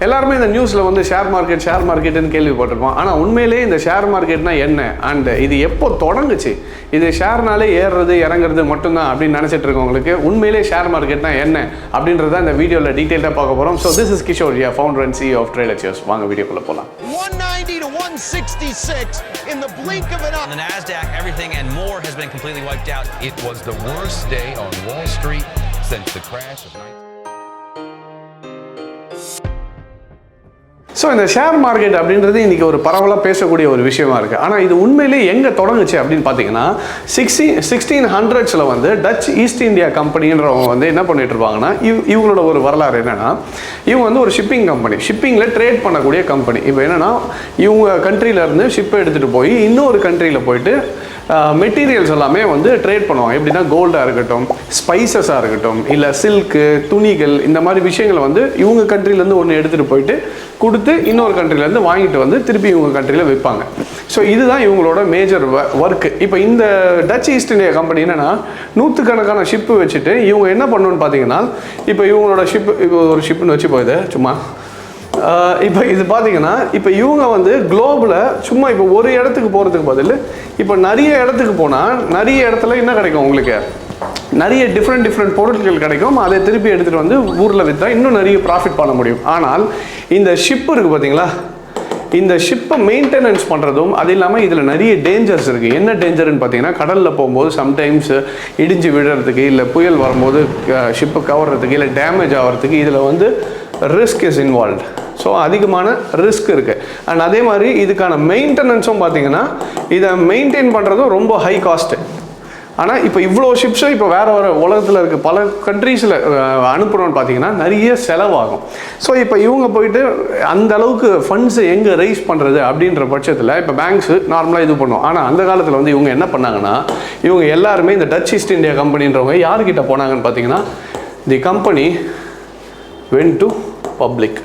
எல்லாருமே இந்த நியூஸில் வந்து ஷேர் மார்க்கெட்டுன்னு கேள்விப்பட்டிருப்போம். ஆனால் உண்மையிலே இந்த ஷேர் மார்க்கெட்னா என்ன அண்ட் இது எப்போ தொடங்குச்சு, இது ஷேர்னாலே ஏறுறது இறங்குறது மட்டும்தான் அப்படின்னு நினச்சிட்டு இருக்கவங்களுக்கு உண்மையிலே ஷேர் மார்க்கெட்னா என்ன அப்படின்றத இந்த வீடியோவில் டீட்டெயிலாக பார்க்க போகிறோம். So this is Kishore, founder and CEO of Tradeachievers. வாங்க வீடியோக்குள்ளே போகலாம். 190 to 166 in the blink of an eye. The Nasdaq, everything and more has been completely wiped out. It was the worst day on Wall Street since the crash of 19... so இந்த share market அப்படின்றது இன்றைக்கி ஒரு பரவலாக பேசக்கூடிய ஒரு விஷயமா இருக்குது. ஆனால் இது உண்மையிலே எங்கே தொடங்குச்சு அப்படின்னு பார்த்தீங்கன்னா 1600s வந்து டச் ஈஸ்ட் இந்தியா கம்பெனின்றவங்க வந்து என்ன பண்ணிட்டு இருப்பாங்கன்னா, இவங்களோட ஒரு வரலாறு என்னென்னா, இவங்க வந்து ஒரு ஷிப்பிங் கம்பெனி, ஷிப்பிங்கில் ட்ரேட் பண்ணக்கூடிய கம்பெனி. இப்போ என்னென்னா, இவங்க கண்ட்ரியிலேருந்து ஷிப்பை எடுத்துகிட்டு போய் இன்னொரு கண்ட்ரியில் போயிட்டு மெட்டீரியல்ஸ் எல்லாமே வந்து ட்ரேட் பண்ணுவாங்க. எப்படின்னா கோல்டாக இருக்கட்டும், ஸ்பைசஸாக இருக்கட்டும், இல்லை சில்க்கு, துணிகள், இந்த மாதிரி விஷயங்களை வந்து இவங்க கண்ட்ரிலேருந்து ஒன்று எடுத்துகிட்டு போயிட்டு கொடுத்து இன்னொரு கண்ட்ரிலேருந்து வாங்கிட்டு வந்து திருப்பி இவங்க கண்ட்ரியில் விற்பாங்க. ஸோ இதுதான் இவங்களோட மேஜர் ஒர்க்கு. இப்போ இந்த டச் ஈஸ்ட் இந்தியா கம்பெனி என்னென்னா, நூற்றுக்கணக்கான ஷிப்பு வச்சுட்டு இவங்க என்ன பண்ணணும்னு பார்த்தீங்கன்னா, இப்போ இவங்களோட ஷிப்பு, இப்போ ஒரு ஷிப்புன்னு வச்சு போகுது சும்மா. இப்போ இது பார்த்தீங்கன்னா, இப்போ இவங்க வந்து குளோபில் சும்மா இப்போ ஒரு இடத்துக்கு போகிறதுக்கு பதில் இப்போ நிறைய இடத்துக்கு போனால் நிறைய இடத்துல என்ன கிடைக்கும், உங்களுக்கு நிறைய டிஃப்ரெண்ட் பொருட்கள் கிடைக்கும். அதை திருப்பி எடுத்துகிட்டு வந்து ஊரில் விற்றா இன்னும் நிறைய ப்ராஃபிட் பண்ண முடியும். ஆனால் இந்த ஷிப்பு இருக்குது பார்த்தீங்களா, இந்த ஷிப்பை மெயின்டெனன்ஸ் பண்ணுறதும் அது இல்லாமல் இதில் நிறைய டேஞ்சர்ஸ் இருக்குது. என்ன டேஞ்சர்னு பார்த்தீங்கன்னா, கடலில் போகும்போது சம்டைம்ஸ் இடிஞ்சு விடுறதுக்கு, இல்லை புயல் வரும்போது ஷிப்பை கவர்றதுக்கு, இல்லை டேமேஜ் ஆகிறதுக்கு இதில் வந்து ரிஸ்க் இஸ் இன்வால்வ். ஸோ அதிகமான ரிஸ்க் இருக்குது. அண்ட் அதே மாதிரி இதுக்கான மெயின்டெனன்ஸும் பார்த்தீங்கன்னா, இதை மெயின்டைன் பண்ணுறதும் ரொம்ப ஹை காஸ்ட்டு. ஆனால் இப்போ இவ்வளோ ஷிப்ஸும் இப்போ வேறு உலகத்தில் இருக்க பல கண்ட்ரீஸில் அனுப்புகிறோன்னு பார்த்தீங்கன்னா நிறைய செலவாகும். ஸோ இப்போ இவங்க போயிட்டு அந்த அளவுக்கு ஃபண்ட்ஸை எங்கே ரைஸ் பண்ணுறது அப்படின்ற பட்சத்தில் இப்போ பேங்க்ஸு நார்மலாக இது பண்ணும். ஆனால் அந்த காலத்தில் வந்து இவங்க என்ன பண்ணாங்கன்னா, இவங்க எல்லாருமே இந்த டச் ஈஸ்ட் இந்தியா கம்பெனின்றவங்க யார்கிட்ட போனாங்கன்னு பார்த்தீங்கன்னா, the company went to public.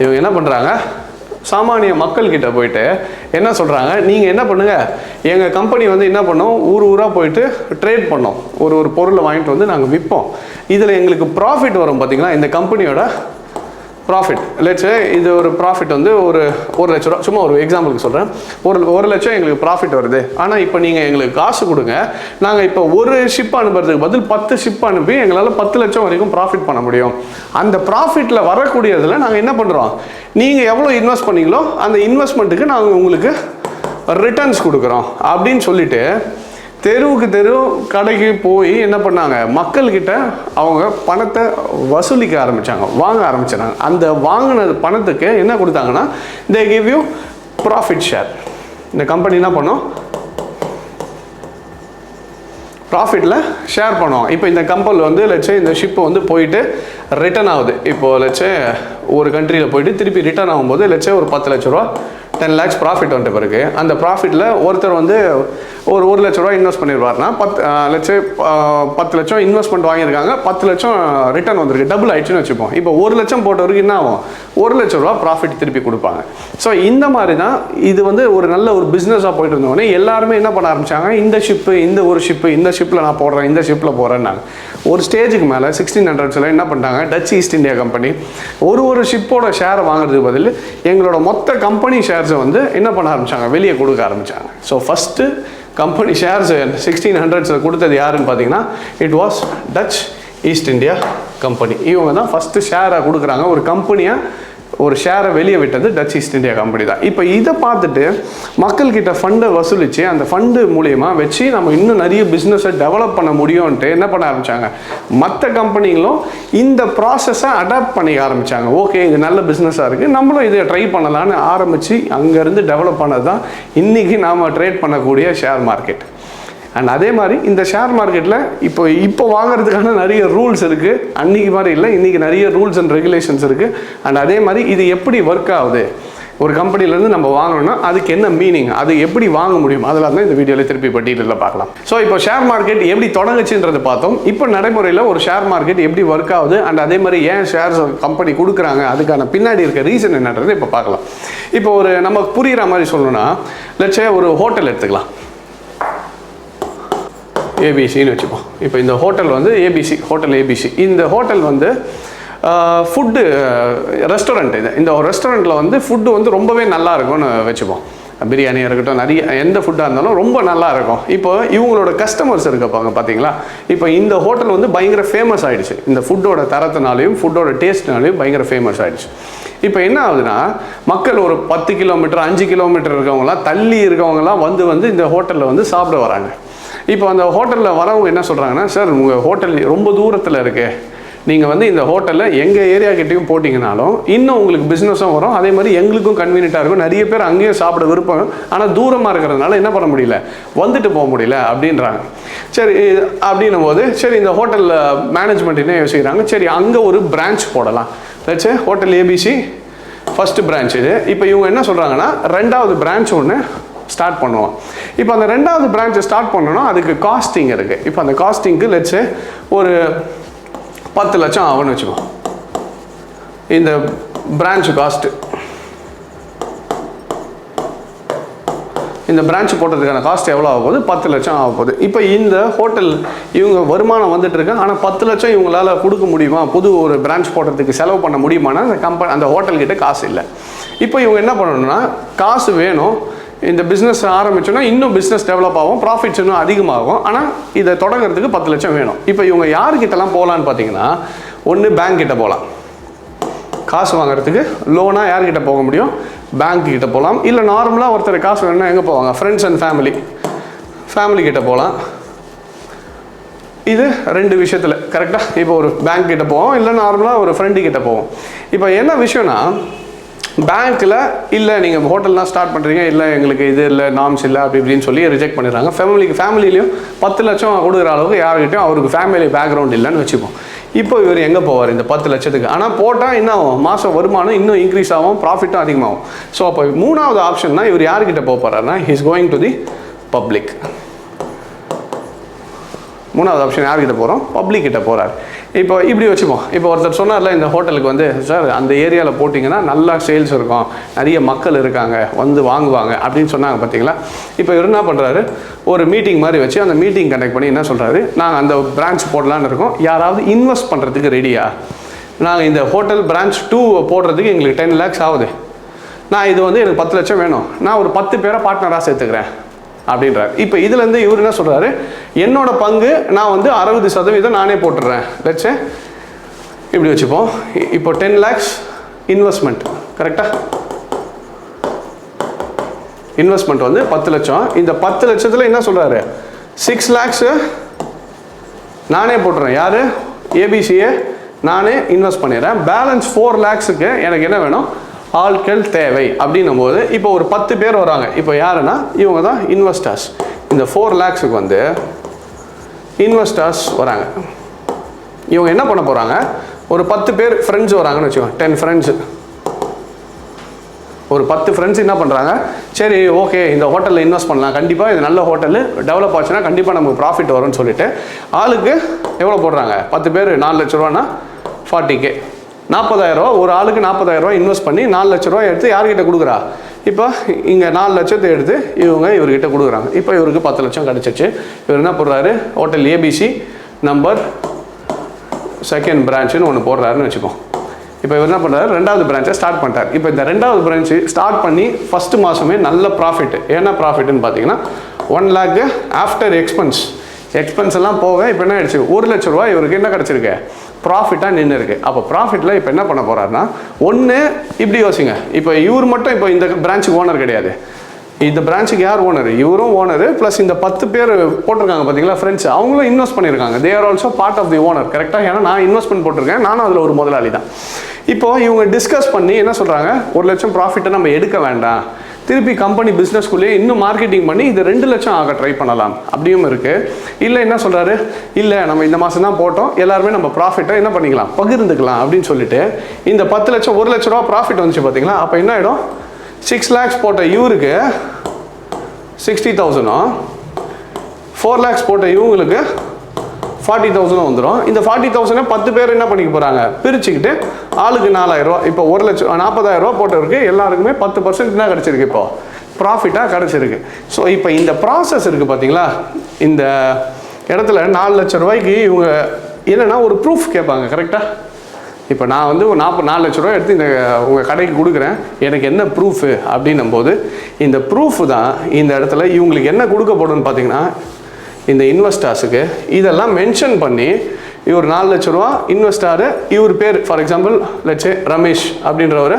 இவங்க என்ன பண்ணுறாங்க, சாமானிய மக்கள்கிட்ட போயிட்டு என்ன சொல்கிறாங்க, நீங்கள் என்ன பண்ணுங்கள், எங்கள் கம்பெனி வந்து என்ன பண்ணோம், ஊராக போயிட்டு ட்ரேட் பண்ணோம், ஒரு பொருளை வாங்கிட்டு வந்து நாங்கள் விற்போம், இதில் எங்களுக்கு ப்ராஃபிட் வரும் பார்த்தீங்களா, இந்த கம்பெனியோட ப்ராஃபிட். லெட்ஸ் இது ஒரு ப்ராஃபிட் வந்து ஒரு 1 லட்ச ரூபா, சும்மா ஒரு எக்ஸாம்பிளுக்கு சொல்கிறேன், ஒரு லட்சம் எங்களுக்கு ப்ராஃபிட் வருது. ஆனால் இப்போ நீங்கள் எங்களுக்கு காசு கொடுங்க, நாங்கள் இப்போ ஒரு ஷிப் அனுப்புறதுக்கு பதில் 10 ஷிப் அனுப்பி எங்களால் 10 லட்சம் வரைக்கும் ப்ராஃபிட் பண்ண முடியும். அந்த ப்ராஃபிட்டில் வரக்கூடியதில் நாங்கள் என்ன பண்ணுறோம், நீங்கள் எவ்வளோ இன்வெஸ்ட் பண்ணீங்களோ அந்த இன்வெஸ்ட்மெண்ட்டுக்கு நாங்கள் உங்களுக்கு ரிட்டர்ன்ஸ் கொடுக்குறோம் அப்படின்னு சொல்லிட்டு தெருவுக்கு கடைக்கு போய் என்ன பண்ணாங்க, மக்கள்கிட்ட அவங்க பணத்தை வசூலிக்க ஆரம்பித்தாங்க, வாங்க ஆரம்பிச்சாங்க. அந்த வாங்கின பணத்துக்கு என்ன கொடுத்தாங்கன்னா, they give you profit share. இந்த கம்பெனி என்ன பண்ணோம், ப்ராஃபிட்டில் ஷேர் பண்ணுவோம். இப்போ இந்த கம்பெனி வந்து லட்சம் இந்த ஷிப்பு வந்து போயிட்டு ரிட்டர்ன் ஆகுது. இப்போது லட்சம் ஒரு கண்ட்ரியில் போயிட்டு திருப்பி ரிட்டர்ன் ஆகும்போது லட்சம் ஒரு 10 லட்ச ரூபா 10 lakhs ப்ராஃபிட் வந்துட்ட பிறகு அந்த ப்ராஃபிட்டில் ஒருத்தர் வந்து ஒரு லட்ச ரூபா இன்வெஸ்ட் பண்ணிடுவார்னா 10 லட்சம் இன்வெஸ்ட்மெண்ட் வாங்கியிருக்காங்க, 10 லட்சம் ரிட்டர்ன் வந்திருக்கு, டபுள் ஆயிடுச்சுன்னு வச்சுப்போம். இப்போ 1 லட்சம் போட்டவருக்கு என்ன ஆகும், 1 லட்ச ரூபா ப்ராஃபிட் திருப்பி கொடுப்பாங்க. ஸோ இந்த மாதிரி தான் இது வந்து ஒரு நல்ல ஒரு பிஸ்னஸாக போயிட்டு இருந்தோடனே எல்லாருமே என்ன பண்ண ஆரம்பித்தாங்க, இந்த ஷிப்பு, இந்த ஷிப்பில் நான் போடுறேன், இந்த ஷிப்பில் போகிறேன்னாங்க. ஒரு ஸ்டேஜுக்கு மேலே 1600s என்ன பண்ணிட்டாங்க, டச் ஈஸ்ட் இந்தியா கம்பெனி ஒரு ஷிப்போட ஷேரை வாங்குறதுக்கு பதில் எங்களோட மொத்த கம்பெனி ஷேர்ஸை வந்து என்ன பண்ண ஆரம்பித்தாங்க, வெளியே கொடுக்க ஆரம்பித்தாங்க. So first company shares 1600s கொடுத்தது யாருன்னு பார்த்தீங்கன்னா, it was Dutch East India company. இவங்க தான் ஃபஸ்ட்டு ஷேரை கொடுக்குறாங்க. ஒரு கம்பெனியாக ஒரு ஷேரை வெளியே விட்டது டச் ஈஸ்ட் இந்தியா கம்பெனி தான். இப்போ இதை பார்த்துட்டு மக்கள்கிட்ட ஃபண்டை வசூலித்து அந்த ஃபண்டு மூலியமாக வச்சு நம்ம இன்னும் நிறைய பிஸ்னஸை டெவலப் பண்ண முடியும்ன்ட்டு என்ன பண்ண ஆரம்பித்தாங்க, மற்ற கம்பெனிகளும் இந்த ப்ராசஸை அடாப்ட் பண்ணிக்க ஆரம்பித்தாங்க. ஓகே, இது நல்ல பிஸ்னஸாக இருக்குது, நம்மளும் இதை ட்ரை பண்ணலான்னு ஆரம்பித்து அங்கேருந்து டெவலப் பண்ணது தான் இன்றைக்கி நாம் ட்ரேட் பண்ணக்கூடிய ஷேர் மார்க்கெட். அண்ட் அதே மாதிரி இந்த ஷேர் மார்க்கெட்டில் இப்போ வாங்குறதுக்கான நிறைய ரூல்ஸ் இருக்குது. அன்றைக்கி மாதிரி இல்லை, இன்றைக்கி நிறைய ரூல்ஸ் அண்ட் ரெகுலேஷன்ஸ் இருக்குது. அண்ட் அதே மாதிரி இது எப்படி ஒர்க் ஆகுது, ஒரு கம்பெனிலேருந்து நம்ம வாங்கணும்னா அதுக்கு என்ன மீனிங், அது எப்படி வாங்க முடியும், அதெல்லாம் தான் இந்த வீடியோவில் திருப்பி டீட்டெயிலில் பார்க்கலாம். ஸோ இப்போ ஷேர் மார்க்கெட் எப்படி தொடங்குச்சுன்றது பார்த்தோம். இப்போ நடைமுறையில் ஒரு ஷேர் மார்க்கெட் எப்படி ஒர்க் ஆகுது அண்ட் அதே மாதிரி ஏன் ஷேர்ஸ் கம்பெனி கொடுக்குறாங்க, அதுக்கான பின்னாடி இருக்க ரீசன் என்னன்றது இப்போ பார்க்கலாம். இப்போ ஒரு நமக்கு புரிகிற மாதிரி சொல்லணும்னா, லட்சே ஒரு ஹோட்டல் எடுத்துக்கலாம், ஏபிசின்னு வச்சுப்போம். இப்போ இந்த ஹோட்டல் வந்து ஏபிசி, ஹோட்டல் ஏபிசி. இந்த ஹோட்டல் வந்து ஃபுட்டு ரெஸ்டாரண்ட் இந்த ஒரு ரெஸ்டாரண்ட்டில் வந்து ஃபுட்டு வந்து ரொம்பவே நல்லா இருக்கும்னு வச்சுப்போம். பிரியாணியாக இருக்கட்டும், நிறைய எந்த ஃபுட்டாக இருந்தாலும் ரொம்ப நல்லா இருக்கும். இப்போ இவங்களோட கஸ்டமர்ஸ் இருப்பாங்க பார்த்தீங்களா, இப்போ இந்த ஹோட்டல் வந்து பயங்கர ஃபேமஸ் ஆகிடுச்சு. இந்த ஃபுட்டோட தரத்தினாலையும் ஃபுட்டோட டேஸ்ட்னாலையும் பயங்கர ஃபேமஸ் ஆகிடுச்சு. இப்போ என்ன ஆகுதுன்னா, மக்கள் ஒரு 10 கிலோமீட்டர் 5 கிலோமீட்டர் இருக்கவங்களாம், தள்ளி இருக்கவங்கலாம் வந்து இந்த ஹோட்டலில் வந்து சாப்பிட வராங்க. இப்போ அந்த ஹோட்டலில் வரவங்க என்ன சொல்கிறாங்கன்னா, சார் உங்கள் ஹோட்டல் ரொம்ப தூரத்தில் இருக்குது, நீங்கள் வந்து இந்த ஹோட்டலில் எங்கள் ஏரியாக்கிட்டையும் போட்டிங்கனாலும் இன்னும் உங்களுக்கு பிஸ்னஸும் வரும், அதே மாதிரி எங்களுக்கும் கன்வீனியண்ட்டாக இருக்கும், நிறைய பேர் அங்கேயும் சாப்பிட விருப்பம், ஆனால் தூரமாக இருக்கிறதுனால என்ன பண்ண முடியல, வந்துட்டு போக முடியல அப்படின்றாங்க. சரி அப்படின்னும் போது சரி இந்த ஹோட்டலில் மேனேஜ்மெண்ட் என்ன யோசிக்கிறாங்க, சரி அங்கே ஒரு பிரான்ச் போடலாம். லட்சே ஹோட்டல் ஏபிசி ஃபஸ்ட்டு பிரான்ச் இது. இப்போ இவங்க என்ன சொல்கிறாங்கன்னா, 2வது பிரான்ச் ஒன்று ஸ்டார்ட் பண்ணுவோம். இப்போ அந்த 2வது பிரான்ச்சை ஸ்டார்ட் பண்ணோன்னா அதுக்கு காஸ்டிங் இருக்குது. இப்போ அந்த காஸ்டிங்க்கு லட்சே ஒரு 10 லட்சம் ஆகும்னு வச்சுக்கோ. இந்த பிரான்ச் காஸ்ட்டு, இந்த பிரான்ச் போட்டதுக்கான காஸ்ட் எவ்வளோ ஆக போகுது, 10 லட்சம் ஆக போகுது. இப்போ இந்த ஹோட்டல் இவங்க வருமானம் வந்துட்டு இருக்கு, ஆனால் 10 லட்சம் இவங்களால கொடுக்க முடியுமா, புது ஒரு பிரான்ச் போடுறதுக்கு செலவு பண்ண முடியுமானா அந்த ஹோட்டல்கிட்ட காசு இல்லை. இப்போ இவங்க என்ன பண்ணணும்னா, காசு வேணும், இந்த பிஸ்னஸ் ஆரம்பிச்சோன்னா இன்னும் பிஸ்னஸ் டெவலப் ஆகும், ப்ராஃபிட்ஸ் இன்னும் அதிகமாகும், ஆனால் இதை தொடங்குறதுக்கு 10 லட்சம் வேணும். இப்போ இவங்க யாருக்கிட்டலாம் போகலான்னு பார்த்தீங்கன்னா, ஒன்று பேங்க் கிட்ட போகலாம், காசு வாங்குறதுக்கு லோனாக யார்கிட்ட போக முடியும், பேங்க் கிட்ட போகலாம். இல்லை நார்மலாக ஒருத்தர் காசு வேணும்னா எங்கே போவாங்க, ஃப்ரெண்ட்ஸ் அண்ட் ஃபேமிலி கிட்ட போகலாம். இது 2 விஷயத்தில் கரெக்டாக. இப்போ ஒரு பேங்க் கிட்ட போவோம், இல்லை நார்மலாக ஒரு ஃப்ரெண்டு கிட்ட போவோம். இப்போ என்ன விஷயம்னா, பேங்க்கில் இல்லை நீங்கள் ஹோட்டல்லாம் ஸ்டார்ட் பண்ணுறீங்க, இல்லை எங்களுக்கு இது இல்லை, நார்ம்ஸ் இல்லை அப்படி இப்படின்னு சொல்லி ரிஜெக்ட் பண்ணிடுறாங்க. ஃபேமிலிலையும் 10 லட்சம் கொடுக்குற அளவுக்கு யாருக்கிட்டையும் அவருக்கு ஃபேமிலி பேக்ரவுண்ட் இல்லைன்னு வச்சுப்போம். இப்போ இவர் எங்கே போவார் இந்த 10 லட்சத்துக்கு? ஆனால் போட்டால் என்ன ஆகும், மாதம் வருமானம் இன்னும் இன்க்ரீஸ் ஆகும், ப்ராஃபிட்டும் அதிகமாகும். ஸோ அப்போ 3வது ஆப்ஷன் தான், இவர் யார்கிட்ட போக போகிறாருன்னா, he is going to the public. 3வது ஆப்ஷன் யார்கிட்ட போகிறோம், பப்ளிக் கிட்ட போகிறார். இப்போ இப்படி வச்சுப்போம். இப்போ ஒருத்தர் சொன்னார்ல, இந்த ஹோட்டலுக்கு வந்து சார் அந்த ஏரியாவில் போட்டிங்கன்னா நல்லா சேல்ஸ் இருக்கும், நிறைய மக்கள் இருக்காங்க, வந்து வாங்குவாங்க அப்படின்னு சொன்னாங்க பார்த்தீங்களா. இப்போ இவர் என்ன பண்ணுறாரு, ஒரு மீட்டிங் மாதிரி வச்சு அந்த மீட்டிங் கண்டக்ட் பண்ணி என்ன சொல்கிறாரு, நாங்கள் அந்த பிரான்ச் போடலான்னு இருக்கோம், யாராவது இன்வெஸ்ட் பண்ணுறதுக்கு ரெடியா, நாங்கள் இந்த ஹோட்டல் பிரான்ச் 2 போடுறதுக்கு எங்களுக்கு 10 lakhs ஆகுது, நான் இது வந்து எனக்கு 10 லட்சம் வேணும், நான் ஒரு 10 பேரை பார்ட்னராக சேர்த்துக்கிறேன் அப்படின்றார். இப்போ இதுலேருந்து இவர் என்ன சொல்கிறாரு, என்னோட பங்கு நான் வந்து 60% நானே போட்டுடுறேன். லட்சே இப்படி வச்சுப்போம். இப்போ 10 lakhs இன்வெஸ்ட்மெண்ட், கரெக்டாக? இன்வெஸ்ட்மெண்ட் வந்து 10 லட்சம். இந்த 10 லட்சத்தில் என்ன சொல்கிறாரு, 6 lakhs நானே போட்டுறேன். யார், ஏபிசியை நானே இன்வெஸ்ட் பண்ணிடுறேன். பேலன்ஸ் 4 lakhsக்கு எனக்கு என்ன வேணும், ஆட்கள் தேவை அப்படின்னும் போது இப்போ ஒரு 10 பேர் வராங்க. இப்போ யாருன்னா இவங்க தான் இன்வெஸ்டர்ஸ். இந்த 4 lakhsக்கு வந்து இன்வெஸ்டர்ஸ் வராங்க. இவங்க என்ன பண்ண போகிறாங்க, ஒரு 10 பேர் ஃப்ரெண்ட்ஸ் வராங்கன்னு வச்சுக்கோங்க, 10 ஃப்ரெண்ட்ஸு, ஒரு 10 ஃப்ரெண்ட்ஸ் என்ன பண்ணுறாங்க, சரி ஓகே இந்த ஹோட்டலில் இன்வெஸ்ட் பண்ணலாம், கண்டிப்பாக இது நல்ல ஹோட்டலு, டெவலப் ஆச்சுன்னா கண்டிப்பாக நமக்கு ப்ராஃபிட் வரும்னு சொல்லிட்டு ஆளுக்கு எவ்வளோ போடுறாங்க, 10 பேர் 4 லட்ச ரூபான்னா 40K, 40,000 ரூபா, ஒரு ஆளுக்கு 40,000 ரூபா இன்வெஸ்ட் பண்ணி 4 லட்ச ரூபா எடுத்து யார்கிட்ட கொடுக்குறா, இப்போ இங்கே 4 லட்சத்தை எடுத்து இவர்கிட்ட கொடுக்குறாங்க. இப்போ இவருக்கு 10 லட்சம் கிடச்சிச்சு. இவர் என்ன போடுறாரு, ஹோட்டல் ஏபிசி நம்பர் 2nd பிரான்ச்சுன்னு ஒன்று போடுறாருன்னு வச்சுக்கோம். இப்போ இவர் என்ன பண்ணுறாரு, 2வது பிரான்ச்சை ஸ்டார்ட் பண்ணிட்டார். இப்போ இந்த 2வது பிரான்ச்சு ஸ்டார்ட் பண்ணி ஃபஸ்ட்டு மாதமே நல்ல ப்ராஃபிட். என்ன ப்ராஃபிட்னு பார்த்தீங்கன்னா 1 lakh ஆஃப்டர் எக்ஸ்பென்ஸ் எல்லாம் போக இப்போ என்ன ஆயிடுச்சு, 1 லட்ச ரூபா இவருக்கு என்ன கிடச்சிருக்கு, ப்ராஃபிட்டாக நின்று இருக்குது. அப்போ ப்ராஃபிட்டில் இப்போ என்ன பண்ண போகிறாருன்னா, ஒன்று இப்படி யோசிங்க, இப்போ இவர் மட்டும் இப்போ இந்த பிரான்ச்சுக்கு ஓனர் கிடையாது, இந்த பிரான்ச்சுக்கு யார் ஓனர், இவரும் ஓனர், ப்ளஸ் இந்த 10 பேர் போட்டிருக்காங்க பார்த்தீங்களா ஃப்ரெண்ட்ஸ், அவங்களும் இன்வெஸ்ட் பண்ணியிருக்காங்க. They are also part of the owner, கரெக்டாக? ஏன்னா நான் இன்வெஸ்ட்மெண்ட் போட்டிருக்கேன், நானும் அதில் ஒரு முதலாளி தான். இப்போது இவங்க டிஸ்கஸ் பண்ணி என்ன சொல்கிறாங்க, 1 லட்சம் ப்ராஃபிட்டை நம்ம எடுக்க வேண்டாம், திருப்பி கம்பெனி பிஸ்னஸ்குள்ளேயே இன்னும் மார்க்கெட்டிங் பண்ணி இது 2 லட்சம் ஆக ட்ரை பண்ணலாம் அப்படியும் இருக்குது. இல்லை என்ன சொல்கிறாரு, இல்லை நம்ம இந்த மாதம் தான் போட்டோம், எல்லாருமே நம்ம ப்ராஃபிட்டை என்ன பண்ணிக்கலாம், பகிர்ந்துக்கலாம் அப்படின்னு சொல்லிட்டு இந்த 10 லட்சம் 1 லட்ச ரூபா ப்ராஃபிட் வந்துச்சு பார்த்தீங்களா. அப்போ என்ன ஆகிடும், 6 lakhs போட்ட இவருக்கு 60,000, 4 lakhs போட்ட இவங்களுக்கு 40,000 வந்துடும். இந்த 40,000 10 பேர் என்ன பண்ணிக்க போகிறாங்க, பிரிச்சுக்கிட்டு ஆளுக்கு 4,000 ரூபா. இப்போ 1 லட்சம் 40,000 ரூபா போட்டவருக்கு எல்லாருக்குமே 10% என்ன கிடச்சிருக்கு, இப்போ ப்ராஃபிட்டாக கிடச்சிருக்கு. ஸோ இப்போ இந்த ப்ராசஸ் இருக்குது பார்த்தீங்களா, இந்த இடத்துல 4 லட்ச ரூபாய்க்கு இவங்க என்னென்னா ஒரு ப்ரூஃப் கேட்பாங்க, கரெக்டாக? இப்போ நான் வந்து ஒரு 4 லட்ச ரூபா எடுத்து இந்த உங்கள் கடைக்கு கொடுக்குறேன், எனக்கு என்ன ப்ரூஃபு அப்படின்னும் போது இந்த ப்ரூஃபு தான் இந்த இடத்துல இவங்களுக்கு என்ன கொடுக்கப்படும் பார்த்தீங்கன்னா, இந்த இன்வெஸ்டர்ஸுக்கு இதெல்லாம் மென்ஷன் பண்ணி இவர் 4 லட்ச ரூபா இன்வெஸ்டாரு, இவர் பேர் ஃபார் எக்ஸாம்பிள் லட்சே ரமேஷ் அப்படின்றவர்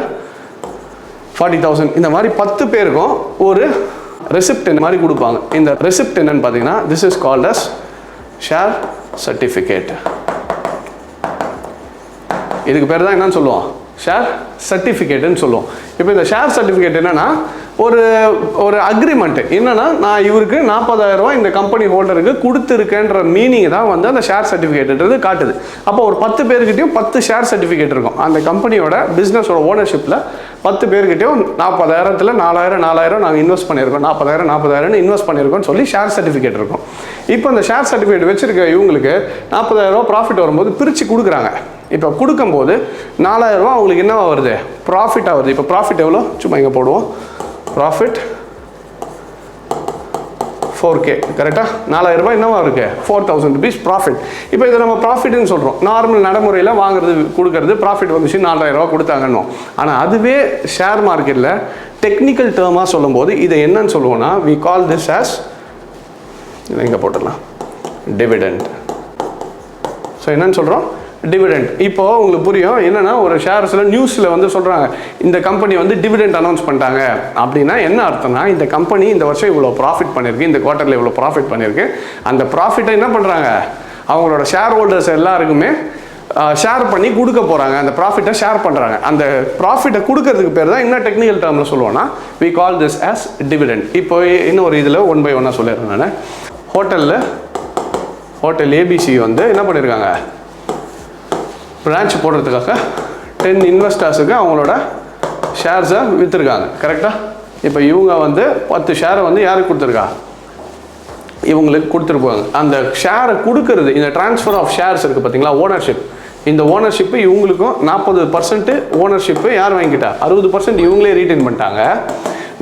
40,000, இந்த மாதிரி 10 பேருக்கும் ஒரு ரெசிப்ட் இந்த மாதிரி கொடுப்பாங்க. இந்த ரெசிப்ட் என்னன்னு பார்த்தீங்கன்னா, this is called as share certificate. இதுக்கு பேர் தான் என்னன்னு சொல்லுவோம், ஷேர் சர்டிஃபிகேட்டுன்னு சொல்லுவோம். இப்போ இந்த ஷேர் சர்டிஃபிகேட் என்னன்னா ஒரு அக்ரிமெண்ட் என்னன்னா, நான் இவருக்கு 40,000 ரூபா இந்த கம்பெனி ஹோல்டருக்கு கொடுத்துருக்கேன்ற மீனிங் தான் வந்து அந்த ஷேர் சர்டிஃபிகேட்ன்றது காட்டுது. அப்போ ஒரு 10 பேர்கிட்டையும் 10 ஷேர் சர்டிஃபிகேட் இருக்கும். அந்த கம்பெனியோட பிஸ்னஸோட ஓனர்ஷிப்பில் 10 பேர்கிட்டையும் 40,000த்தில் 4,000 நாங்கள் இன்வெஸ்ட் பண்ணியிருக்கோம், 40,000 இன்வெஸ்ட் பண்ணியிருக்கோம்னு சொல்லி ஷேர் சர்டிஃபிகேட் இருக்கும். இப்போ இந்த ஷேர் சர்டிஃபிகேட் வச்சிருக்க இவங்களுக்கு 40,000 ரூபா ப்ராஃபிட் வரும்போது பிரித்து கொடுக்குறாங்க. இப்போ கொடுக்கும்போது 4,000 ரூபா அவங்களுக்கு என்னவா வருது, ப்ராஃபிட்டாக வருது. இப்போ ப்ராஃபிட் எவ்வளோ, சும்மா இங்கே போடுவோம், ப்ராஃபிட் 4K, கரெக்டாக 4,000 ரூபாய் என்னவா இருக்குது, 4,000 rupees ப்ராஃபிட். இப்போ இதை நம்ம ப்ராஃபிட்னு சொல்கிறோம். நார்மல் நடைமுறையில் வாங்குறது கொடுக்கறது ப்ராஃபிட் வந்துச்சு 4,000 ரூபா கொடுத்தாங்கன்னு. ஆனால் அதுவே ஷேர் மார்க்கெட்டில் டெக்னிக்கல் டேர்மாக சொல்லும்போது இதை என்னன்னு சொல்லுவோம்னா, வி கால் திஸ் ஆஸ், இதை இங்கே போட்டுடலாம், டிவிடெண்ட். ஸோ என்னன்னு சொல்கிறோம், டிவிடெண்ட். இப்போ உங்களுக்கு புரியும் என்னன்னா, ஒரு ஷேர்ஸில் நியூஸில் வந்து சொல்கிறாங்க இந்த கம்பெனி வந்து டிவிடெண்ட் அனௌன்ஸ் பண்ணிட்டாங்க அப்படின்னா என்ன அர்த்தம்னா, இந்த கம்பெனி இந்த வருஷம் இவ்வளோ ப்ராஃபிட் பண்ணியிருக்கு, இந்த குவார்ட்டரில் இவ்வளோ ப்ராஃபிட் பண்ணியிருக்கு. அந்த ப்ராஃபிட்டை என்ன பண்ணுறாங்க, அவங்களோட ஷேர் ஹோல்டர்ஸ் எல்லாருக்குமே ஷேர் பண்ணி கொடுக்க போகிறாங்க. அந்த ப்ராஃபிட்டை ஷேர் பண்ணுறாங்க. அந்த ப்ராஃபிட்டை கொடுக்கறதுக்கு பேர் தான் என்ன டெக்னிக்கல் டேர்மில் சொல்லுவோம்னா, we call this as dividend. இப்போ இன்னொரு இதில் 1 by 1 சொல்லிடுறேன் நான். ஹோட்டல் ஏபிசி வந்து என்ன பண்ணியிருக்காங்க, பிரான்ச் போடுறதுக்காக 10 இன்வெஸ்டர்ஸுக்கு அவங்களோட ஷேர்ஸை விற்றுருக்காங்க, கரெக்டாக. இப்போ இவங்க வந்து 10 ஷேரை வந்து யாருக்கு கொடுத்துருக்கா, இவங்களுக்கு கொடுத்துருப்பாங்க. அந்த ஷேரை கொடுக்கறது, இந்த ட்ரான்ஸ்ஃபர் ஆஃப் ஷேர்ஸ் இருக்குது பார்த்தீங்களா, ஓனர்ஷிப். இந்த ஓனர்ஷிப்பு இவங்களுக்கும் 40% ஓனர்ஷிப்பு யார் வாங்கிட்டா, 60% இவங்களே ரீட்டைன் பண்ணிட்டாங்க.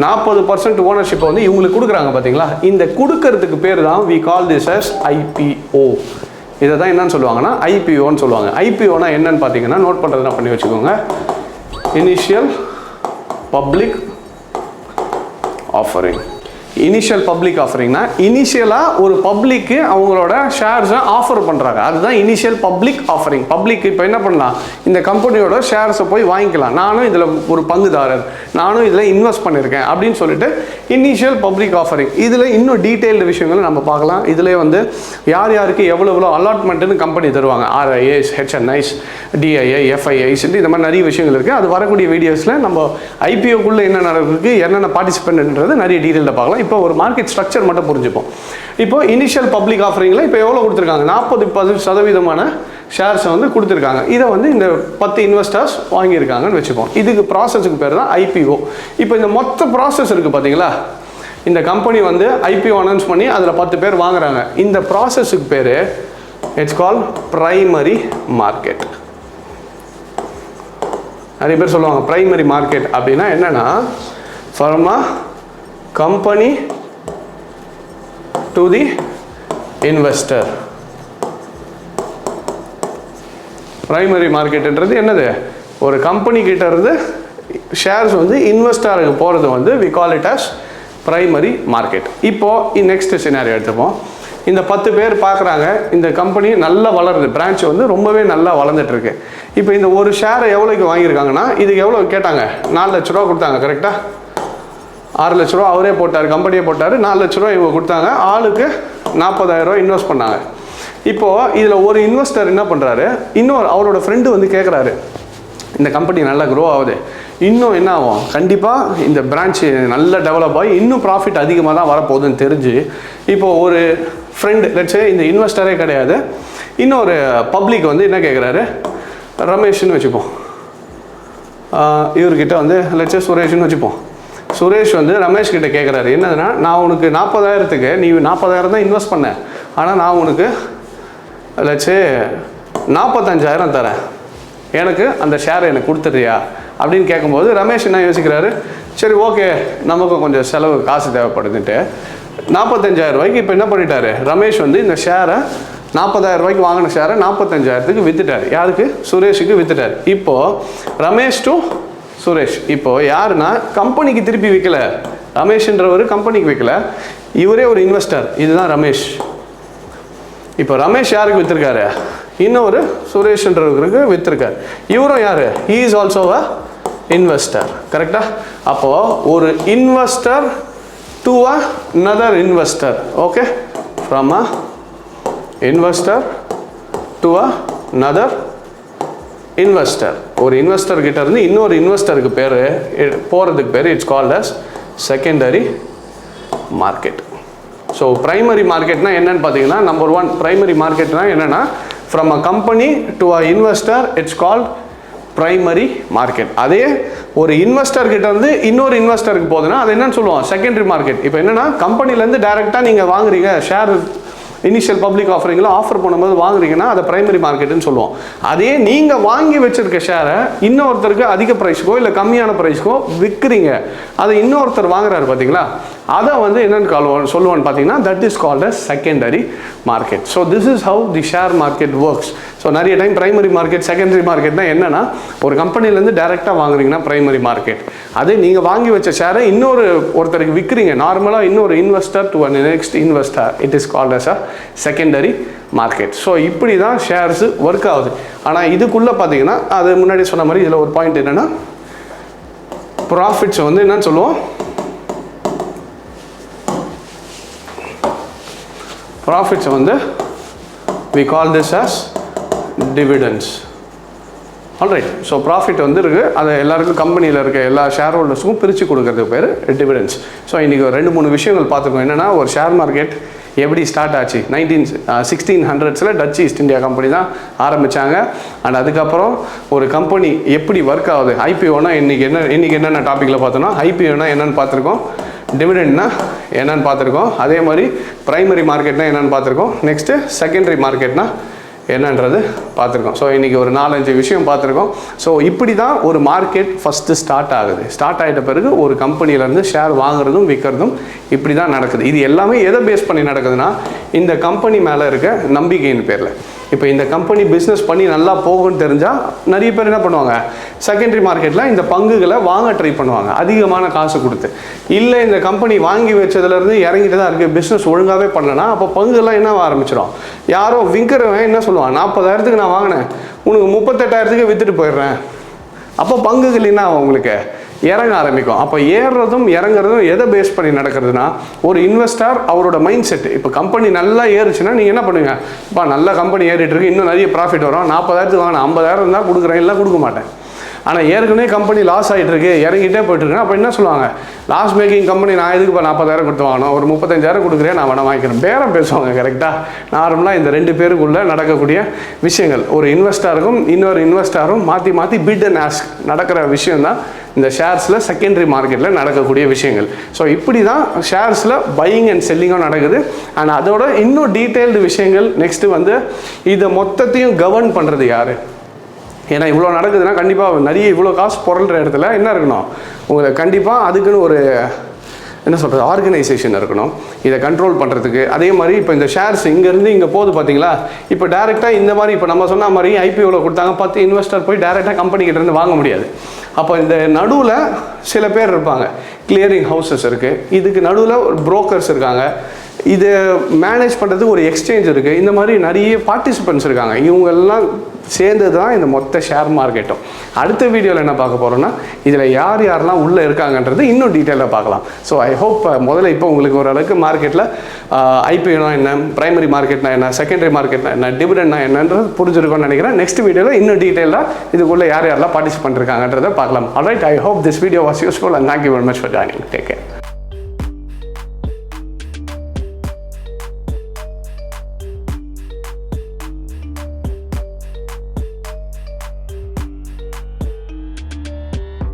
40% ஓனர்ஷிப்பை வந்து இவங்களுக்கு கொடுக்குறாங்க பார்த்தீங்களா. இந்த கொடுக்கறதுக்கு பேர் தான் we call this as IPO. இதை தான் என்னன்னு சொல்லுவாங்கன்னா ஐபிஓன்னு சொல்லுவாங்க. ஐபிஓனா என்னன்னு பார்த்தீங்கன்னா, நோட் பண்ணுறதுனா பண்ணி வச்சுக்கோங்க, initial public offering. Initial public ஆஃபரிங்னா இனிஷியலாக ஒரு பப்ளிக்கு அவங்களோட ஷேர்ஸை ஆஃபர் பண்ணுறாங்க, அதுதான் இனிஷியல் பப்ளிக் ஆஃபரிங். பப்ளிக் இப்போ என்ன பண்ணலாம், இந்த கம்பெனியோட ஷேர்ஸை போய் வாங்கிக்கலாம், நானும் இதில் ஒரு பங்குதாரர், நானும் இதில் இன்வெஸ்ட் பண்ணியிருக்கேன் அப்படின்னு சொல்லிட்டு இனிஷியல் பப்ளிக் ஆஃபரிங். இதில் இன்னும் டீட்டெயில்டு விஷயங்களை நம்ம பார்க்கலாம். இதில் வந்து யார் யாருக்கு எவ்வளோ அலாட்மெண்ட்டுன்னு கம்பெனி தருவாங்க, RIAs, HNIs, DII, FIIs, இந்த மாதிரி நிறைய விஷயங்கள் இருக்குது. அது வரக்கூடிய வீடியோஸில் நம்ம IPOக்குள்ளே என்ன நடக்குது, என்னென்ன பார்ட்டிசிபென்ட்ன்றது நிறைய டீட்டெயிலில் பார்க்கலாம். இப்போ ஒரு மார்க்கெட் ஸ்ட்ரக்சர் மட்டும் புரிஞ்சுப்போம். இப்போ இனிஷியல் பப்ளிக் ஆஃபரிங்கில் இப்போ எவ்வளோ கொடுத்துருக்காங்க, 40% ஷேர்ஸை வந்து கொடுத்துருக்காங்க. இதை வந்து இந்த 10 இன்வெஸ்டர்ஸ் வாங்கியிருக்காங்கன்னு வச்சுப்போம். இதுக்கு ப்ராசஸுக்கு பேர் தான் IPO. இப்போ இந்த மொத்த ப்ராசஸ் இருக்குது பார்த்தீங்களா, இந்த கம்பெனி வந்து IPO அனௌன்ஸ் பண்ணி அதில் 10 பேர் வாங்குறாங்க. இந்த ப்ராசஸுக்கு பேர் இட்ஸ் கால் பிரைமரி மார்க்கெட். நிறைய பேர் சொல்லுவாங்க பிரைமரி மார்க்கெட் அப்படின்னா என்னன்னா, from a company to the investor. Primary மார்க்கெட்டுன்றது என்னது, ஒரு கம்பெனி கிட்ட இருந்து ஷேர்ஸ் வந்து இன்வெஸ்டருக்கு போகிறது வந்து we call it as primary market. இப்போது நெக்ஸ்ட் சினாரியோ எடுத்துப்போம். இந்த 10 பேர் பார்க்குறாங்க, இந்த கம்பெனி நல்லா வளருது, பிரான்ச் வந்து ரொம்பவே நல்லா வளர்ந்துட்டுருக்கு. இப்போ இந்த ஒரு ஷேரை எவ்வளோக்கு வாங்கியிருக்காங்கன்னா, இதுக்கு எவ்வளோ கேட்டாங்க, 4 லட்ச ரூபா கொடுத்தாங்க, கரெக்டாக. 6 லட்ச ரூபா அவரே போட்டார், கம்பெனியே போட்டார், 4 லட்ச ரூபா இவங்க கொடுத்தாங்க, ஆளுக்கு 40,000 ரூபா இன்வெஸ்ட் பண்ணாங்க. இப்போது இதில் ஒரு இன்வெஸ்டர் என்ன பண்ணுறாரு, இன்னொரு அவரோட ஃப்ரெண்டு வந்து கேட்குறாரு, இந்த கம்பெனி நல்லா க்ரோ ஆகுது, இன்னும் என்ன ஆகும், கண்டிப்பாக இந்த பிரான்ச்சு நல்லா டெவலப் ஆகி இன்னும் ப்ராஃபிட் அதிகமாக தான் வரப்போகுதுன்னு தெரிஞ்சு, இப்போது ஒரு ஃப்ரெண்டு லட்சே இந்த இன்வெஸ்டரே கிடையாது, இன்னொரு பப்ளிக் வந்து என்ன கேட்குறாரு, ரமேஷ்னு வச்சுப்போம், இவர்கிட்ட வந்து லட்சே சுரேஷ்னு வச்சுப்போம். சுரேஷ் வந்து ரமேஷ் கிட்ட கேட்குறாரு, என்னதுன்னா, நான் உனக்கு 40,000க்கு நீ 40,000 தான் இன்வெஸ்ட் பண்ணேன், ஆனால் நான் உனக்கு லட்சே 45,000 தரேன், எனக்கு அந்த ஷேரை எனக்கு கொடுத்துட்றியா அப்படின்னு கேட்கும்போது ரமேஷ் என்ன யோசிக்கிறாரு, சரி ஓகே நமக்கு கொஞ்சம் செலவு காசு தேவைப்படுதுன்ட்டு 45,000 ரூபாய்க்கு இப்போ என்ன பண்ணிட்டாரு, ரமேஷ் வந்து இந்த ஷேரை 40,000 ரூபாய்க்கு வாங்கின ஷேரை 45,000க்கு வித்துட்டார். யாருக்கு? சுரேஷுக்கு வித்துட்டார். இப்போது ரமேஷ் டு சுரேஷ். இப்போது யாருன்னா கம்பெனிக்கு திருப்பி விற்கல, ரமேஷ்ன்றவர் கம்பெனிக்கு விற்கல, இவரே ஒரு இன்வெஸ்டர். இதுதான் ரமேஷ். இப்போ ரமேஷ் யாருக்கு விற்றுருக்காரு? இன்னொரு சுரேஷ்ன்றவருக்கு விற்றுருக்காரு. இவரும் யார்? He is also a investor. கரெக்டாக? அப்போது ஒரு investor to another investor. Okay, from a investor to another investor. ஒரு இன்வெஸ்டர் கிட்ட இருந்து இன்னொரு இன்வெஸ்டருக்கு பேர் போகிறதுக்கு பேர் it's called as secondary market. So primary மார்க்கெட்னா என்னன்னு பார்த்தீங்கன்னா, நம்பர் 1 ப்ரைமரி மார்க்கெட்னா என்னென்னா, from a company to a investor it's called primary market. அதே ஒரு இன்வெஸ்டர் கிட்ட இருந்து இன்னொரு இன்வெஸ்டருக்கு போகுதுன்னா அது என்னன்னு சொல்லுவோம்? Secondary market. இப்போ என்னென்னா, கம்பெனிலேருந்து டைரெக்டாக நீங்கள் வாங்குறீங்க ஷேர், இனிஷியல் பப்ளிக் ஆஃபரிங்கில் ஆஃபர் பண்ணும்போது வாங்குறீங்கன்னா அதை பிரைமரி மார்க்கெட்டுன்னு சொல்லுவோம். அதே நீங்கள் வாங்கி வச்சிருக்க ஷேரை இன்னொருத்தருக்கு அதிக ப்ரைஸ்க்கோ இல்லை கம்மியான ப்ரைஸ்க்கோ விற்கிறீங்க, அதை இன்னொருத்தர் வாங்குறாரு பார்த்தீங்களா, அதை வந்து என்னென்னு சொல்லுவோன்னு பார்த்தீங்கன்னா, that is called as secondary market. So this is how the share market works. So நிறைய டைம் பிரைமரி மார்க்கெட், செகண்டரி மார்க்கெட்னா என்னென்னா, ஒரு கம்பெனிலேருந்து டைரெக்டாக வாங்குறீங்கன்னா பிரைமரி மார்க்கெட். அதே நீங்கள் வாங்கி வச்ச ஷேரை ஒருத்தருக்கு விற்கிறீங்க, நார்மலாக இன்னொரு investor to next investor, it is called as a secondary market. So இப்படி தான் ஷேர்ஸு ஒர்க் ஆகுது. ஆனால் இதுக்குள்ளே பார்த்தீங்கன்னா, அது முன்னாடி சொன்ன மாதிரி இதில் ஒரு பாயிண்ட் என்னென்னா, ப்ராஃபிட்ஸ் வந்து என்னன்னு சொல்லுவோம்? ப்ராஃபிட்ஸ் வந்து we call this as dividends. Alright. So profit வந்து இருக்குது, அதை எல்லாருக்கும் கம்பெனியில் இருக்க எல்லா ஷேர் ஹோல்டர்ஸுக்கும் பிரித்து கொடுக்கறதுக்கு பேர் டிவிடெண்ட்ஸ். ஸோ இன்றைக்கி 2-3 விஷயங்கள் பார்த்துருக்கோம். என்னென்னா, ஒரு ஷேர் மார்க்கெட் எப்படி ஸ்டார்ட் ஆச்சு? 1600s touch East India company தான் ஆரம்பித்தாங்க. அண்ட் அதுக்கப்புறம் ஒரு கம்பெனி எப்படி ஒர்க் ஆகுது, ஐபிஓனா இன்றைக்கி என்னென்ன டாப்பிக்கில் பார்த்தோன்னா, ஐபிஓனா என்னென்னு பார்த்துருக்கோம், டிவிடெண்ட்னா என்னென்னு பார்த்துருக்கோம், அதே மாதிரி ப்ரைமரி மார்க்கெட்னா என்னென்னு பார்த்துருக்கோம், நெக்ஸ்ட்டு செகண்டரி மார்க்கெட்னா என்னன்றது பார்த்துருக்கோம். ஸோ இன்றைக்கி ஒரு 4-5 விஷயம் பார்த்துருக்கோம். ஸோ இப்படி தான் ஒரு மார்க்கெட் ஃபஸ்ட்டு ஸ்டார்ட் ஆகுது. ஸ்டார்ட் ஆகிட்ட பிறகு ஒரு கம்பெனிலேருந்து ஷேர் வாங்குறதும் விற்கிறதும் இப்படி தான் நடக்குது. இது எல்லாமே எதை பேஸ் பண்ணி நடக்குதுன்னா, இந்த கம்பெனி மேலே இருக்க நம்பிக்கையின் பேரில். இப்போ இந்த கம்பெனி பிஸ்னஸ் பண்ணி நல்லா போகும்னு தெரிஞ்சால் நிறைய பேர் என்ன பண்ணுவாங்க, செகண்டரி மார்க்கெட்டில் இந்த பங்குகளை வாங்க ட்ரை பண்ணுவாங்க அதிகமான காசு கொடுத்து. இல்லை இந்த கம்பெனி வாங்கி வச்சதுலேருந்து இறங்கிட்டு தான் இருக்குது, பிஸ்னஸ் ஒழுங்காகவே பண்ணலன்னா அப்போ பங்குலாம் என்ன ஆரம்பிச்சிடும், யாரோ விற்கிறவன் என்ன சொல்லுவான், 40,000க்கு நான் வாங்கினேன், உனக்கு 38,000க்கு விற்றுட்டு போயிடுறேன். அப்போ பங்குகள் என்ன உங்களுக்கு இறங்க ஆரம்பிக்கும். அப்போ ஏறுறதும் இறங்குறதும் எதை பேஸ் பண்ணி நடக்கிறதுனா, ஒரு இன்வெஸ்டர் அவரோட மைண்ட் செட். இப்போ கம்பெனி நல்லா ஏறுச்சுன்னா நீங்கள் என்ன பண்ணுவீங்க, இப்போ நல்ல கம்பெனி ஏறிட்டு இருக்கு, இன்னும் நிறைய ப்ராஃபிட் வரும், 40,000க்கு வாங்கினேன், 50,000 இருந்தால் கொடுக்குறேன், இல்லை கொடுக்க மாட்டேன். ஆனால் ஏற்கனவே கம்பெனி லாஸ் ஆகிட்டு இருக்கு, இறங்கிட்டே போயிட்டு இருக்கு, அப்போ என்ன சொல்லுவாங்க, லாஸ் மேக்கிங் கம்பெனி நான் எதுக்கு இப்போ 40,000 கொடுத்து வாங்கணும், ஒரு 35,000 கொடுக்குறேன், நான் வேணா வாங்கிக்கிறேன், பேரம் பேசுவாங்க. கரெக்டாக? நார்மலாக இந்த 2 பேருக்குள்ளே நடக்கக்கூடிய விஷயங்கள், ஒரு இன்வெஸ்டருக்கும் இன்னொரு இன்வெஸ்டரும் மாற்றி மாற்றி பிட் அண்ட் ஆஸ்க் நடக்கிற விஷயம் தான் இந்த ஷேர்ஸில் செகண்டரி மார்க்கெட்டில் நடக்கக்கூடிய விஷயங்கள். ஸோ இப்படி தான் ஷேர்ஸில் பையிங் அண்ட் செல்லிங்கும் நடக்குது. அண்ட் அதோட இன்னும் டீட்டெயில்டு விஷயங்கள் நெக்ஸ்ட்டு வந்து இதை மொத்தத்தையும் கவர்ன் பண்ணுறது யார்? ஏன்னா இவ்வளோ நடக்குதுன்னா கண்டிப்பாக நிறைய இவ்வளோ காசு பொருள்ற இடத்துல என்ன இருக்கணும், உங்களுக்கு கண்டிப்பாக அதுக்குன்னு ஒரு என்ன சொல்கிறது ஆர்கனைசேஷன் இருக்கணும் இதை கண்ட்ரோல் பண்ணுறதுக்கு. அதே மாதிரி இப்போ இந்த ஷேர்ஸ் இங்கேருந்து இங்கே போகுது பார்த்தீங்களா, இப்போ டேரெக்டாக இந்த மாதிரி இப்போ நம்ம சொன்ன மாதிரி ஐபிஓவில் கொடுத்தாங்க, 10 இன்வெஸ்டர் போய் டேரெக்டாக கம்பெனிக்கிட்டேருந்து வாங்க முடியாது. அப்போ இந்த நடுவில் சில பேர் இருப்பாங்க, கிளியரிங் ஹவுசஸ் இருக்குது, இதுக்கு நடுவில் ஒரு புரோக்கர்ஸ் இருக்காங்க, இதை மேனேஜ் பண்ணுறதுக்கு ஒரு எக்ஸ்சேஞ்ச் இருக்குது, இந்த மாதிரி நிறைய பார்ட்டிசிபெண்ட்ஸ் இருக்காங்க. இவங்கெல்லாம் சேர்ந்து தான் இந்த மொத்த ஷேர் மார்க்கெட்டும். அடுத்த வீடியோவில் என்ன பார்க்க போகிறோன்னா, இதில் யார் யாரெல்லாம் உள்ளே இருக்காங்கன்றது இன்னும் டீட்டெயிலாக பார்க்கலாம். ஸோ ஐ ஹோப் முதல்ல இப்போ உங்களுக்கு ஓரளவுக்கு மார்க்கெட்டில் ஐபிஓனா என்ன, பிரைமரி மார்க்கெட்னா என்ன, செகண்டரி மார்க்கெட்னா என்ன, டிவிடெண்ட்னா என்னன்றது புரிஞ்சிருக்கும்னு நினைக்கிறேன். நெக்ஸ்ட் வீடியோவில் இன்னும் டீட்டெயிலாக இதுக்குள்ளே யார் யாரெல்லாம் பார்ட்டிசிபெண்ட் இருக்காங்கன்றதை பார்க்கலாம். Alright, I hope this video was useful and thank you very much for joining. Take care.